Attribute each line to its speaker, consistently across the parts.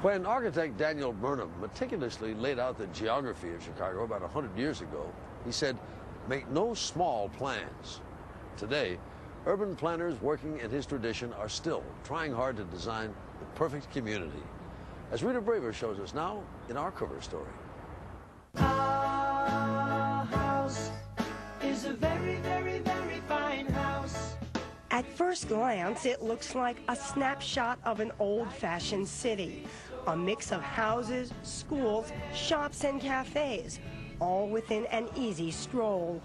Speaker 1: When architect Daniel Burnham meticulously laid out the geography of Chicago about 100 years ago, he said, "Make no small plans." Today, urban planners working in his tradition are still trying hard to design the perfect community, as Rita Braver shows us now in our cover story.
Speaker 2: Our house is a very, very, very fine house.
Speaker 3: At first glance, it looks like a snapshot of an old-fashioned city. A mix of houses, schools, shops, and cafes, all within an easy stroll.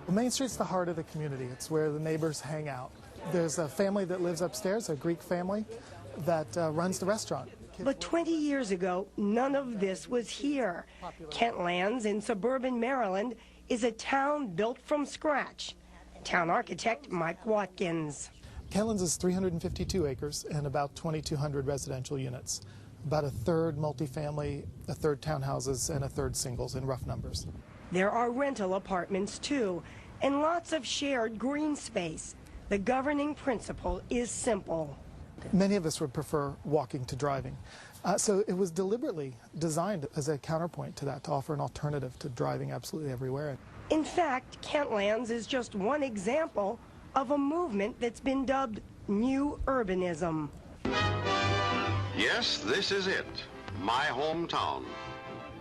Speaker 4: Main Street's the heart of the community. It's where the neighbors hang out. There's a family that lives upstairs, a Greek family, that runs the restaurant.
Speaker 3: But 20 years ago, none of this was here. Kentlands in suburban Maryland is a town built from scratch. Town architect Mike Watkins.
Speaker 4: Kentlands is 352 acres and about 2,200 residential units. About a third multifamily, a third townhouses, and a third singles in rough numbers.
Speaker 3: There are rental apartments too, and lots of shared green space. The governing principle is simple.
Speaker 4: Many of us would prefer walking to driving. So it was deliberately designed as a counterpoint to that, to offer an alternative to driving absolutely everywhere.
Speaker 3: In fact, Kentlands is just one example of a movement that's been dubbed New Urbanism.
Speaker 5: Yes, this is it, my hometown.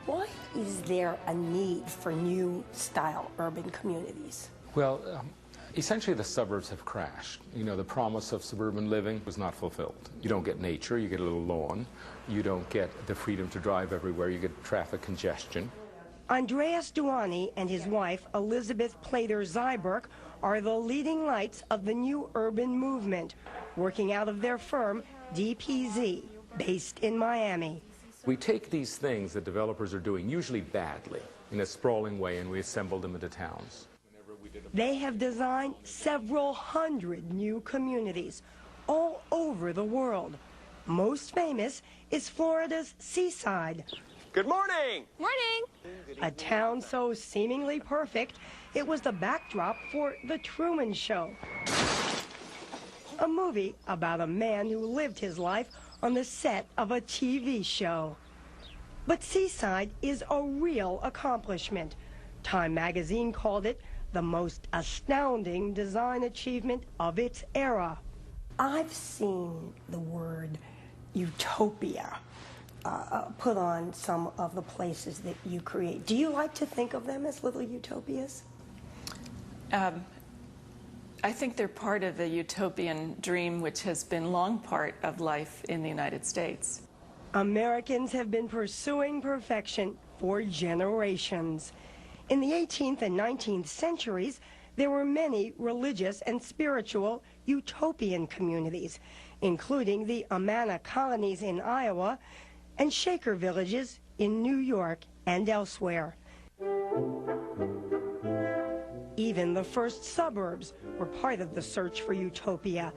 Speaker 3: Why is there a need for new style urban communities?
Speaker 6: Well, essentially the suburbs have crashed. You know, the promise of suburban living was not fulfilled. You don't get nature, you get a little lawn. You don't get the freedom to drive everywhere, you get traffic congestion.
Speaker 3: Andreas Duani and his wife, Elizabeth Plater-Zyberk, are the leading lights of the new urban movement, working out of their firm, DPZ, based in Miami.
Speaker 6: We take these things that developers are doing, usually badly, in a sprawling way, and we assemble them into towns.
Speaker 3: They have designed several hundred new communities all over the world. Most famous is Florida's Seaside.
Speaker 7: Good morning!
Speaker 8: Morning!
Speaker 3: A town so seemingly perfect, it was the backdrop for The Truman Show. A movie about a man who lived his life on the set of a TV show. But Seaside is a real accomplishment. Time magazine called it the most astounding design achievement of its era. I've seen the word utopia put on some of the places that you create. Do you like to think of them as little utopias?
Speaker 8: I think they're part of the utopian dream, which has been long part of life in the United States.
Speaker 3: Americans have been pursuing perfection for generations. In the 18th and 19th centuries, there were many religious and spiritual utopian communities, including the Amana colonies in Iowa and Shaker villages in New York and elsewhere. Even the first suburbs were part of the search for utopia,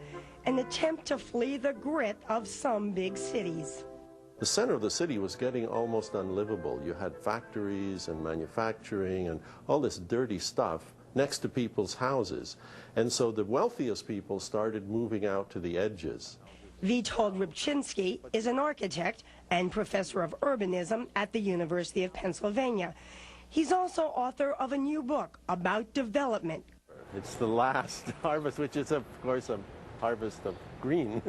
Speaker 3: an attempt to flee the grit of some big cities.
Speaker 9: The center of the city was getting almost unlivable. You had factories and manufacturing and all this dirty stuff next to people's houses. And so the wealthiest people started moving out to the edges.
Speaker 3: Witold Rybczynski is an architect and professor of urbanism at the University of Pennsylvania. He's also author of a new book about development.
Speaker 9: It's the last harvest, which is, of course, a harvest of green.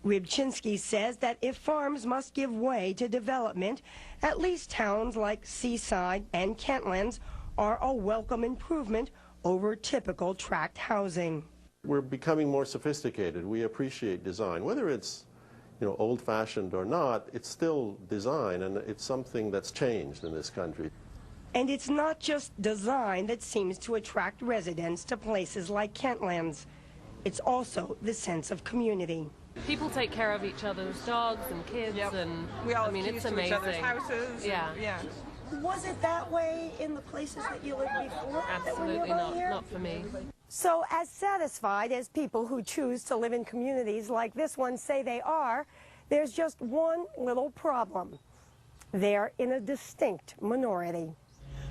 Speaker 3: Rybczynski says that if farms must give way to development, at least towns like Seaside and Kentlands are a welcome improvement over typical tract housing.
Speaker 9: We're becoming more sophisticated. We appreciate design. Whether it's, old-fashioned or not, it's still design, and it's something that's changed in this country.
Speaker 3: And it's not just design that seems to attract residents to places like Kentlands. It's also the sense of community.
Speaker 10: People take care of each other's dogs and kids, and
Speaker 11: we all
Speaker 10: it's
Speaker 11: to
Speaker 10: amazing.
Speaker 11: Each other's houses.
Speaker 10: Yeah.
Speaker 3: Was it that way in the places that you lived before?
Speaker 10: Absolutely not for me.
Speaker 3: So as satisfied as people who choose to live in communities like this one say they are, there's just one little problem. They're in a distinct minority.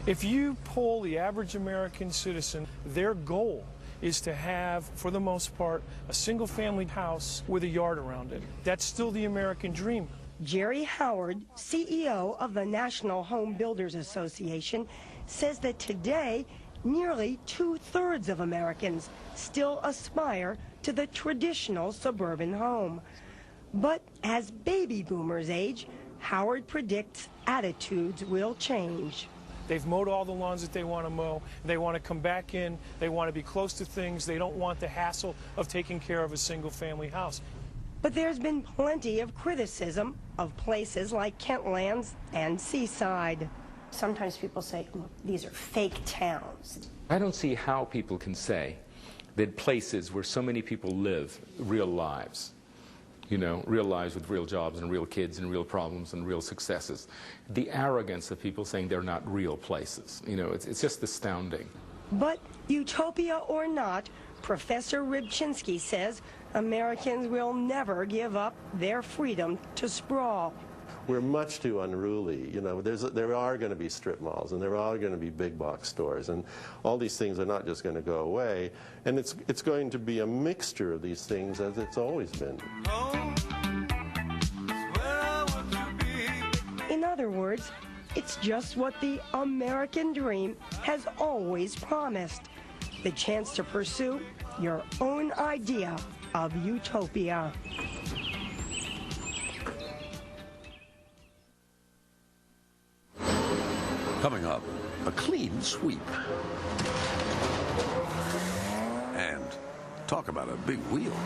Speaker 12: If you poll the average American citizen, their goal is to have, for the most part, a single-family house with a yard around it. That's still the American dream.
Speaker 3: Jerry Howard, CEO of the National Home Builders Association, says that today nearly 2/3 of Americans still aspire to the traditional suburban home. But as baby boomers age, Howard predicts attitudes will change.
Speaker 12: They've mowed all the lawns that they want to mow. They want to come back in. They want to be close to things. They don't want the hassle of taking care of a single-family house.
Speaker 3: But there's been plenty of criticism of places like Kentlands and Seaside. Sometimes people say, look, these are fake towns.
Speaker 6: I don't see how people can say that places where so many people live real lives, you know, real lives with real jobs and real kids and real problems and real successes. The arrogance of people saying they're not real places, you know, it's just astounding.
Speaker 3: But utopia or not, Professor Rybczynski says Americans will never give up their freedom to sprawl.
Speaker 9: We're much too unruly. You know, there are going to be strip malls, and there are going to be big box stores, and all these things are not just going to go away. And it's going to be a mixture of these things, as it's always been.
Speaker 3: In other words, it's just what the American dream has always promised: the chance to pursue your own idea of utopia.
Speaker 1: Coming up, a clean sweep. And talk about a big wheel.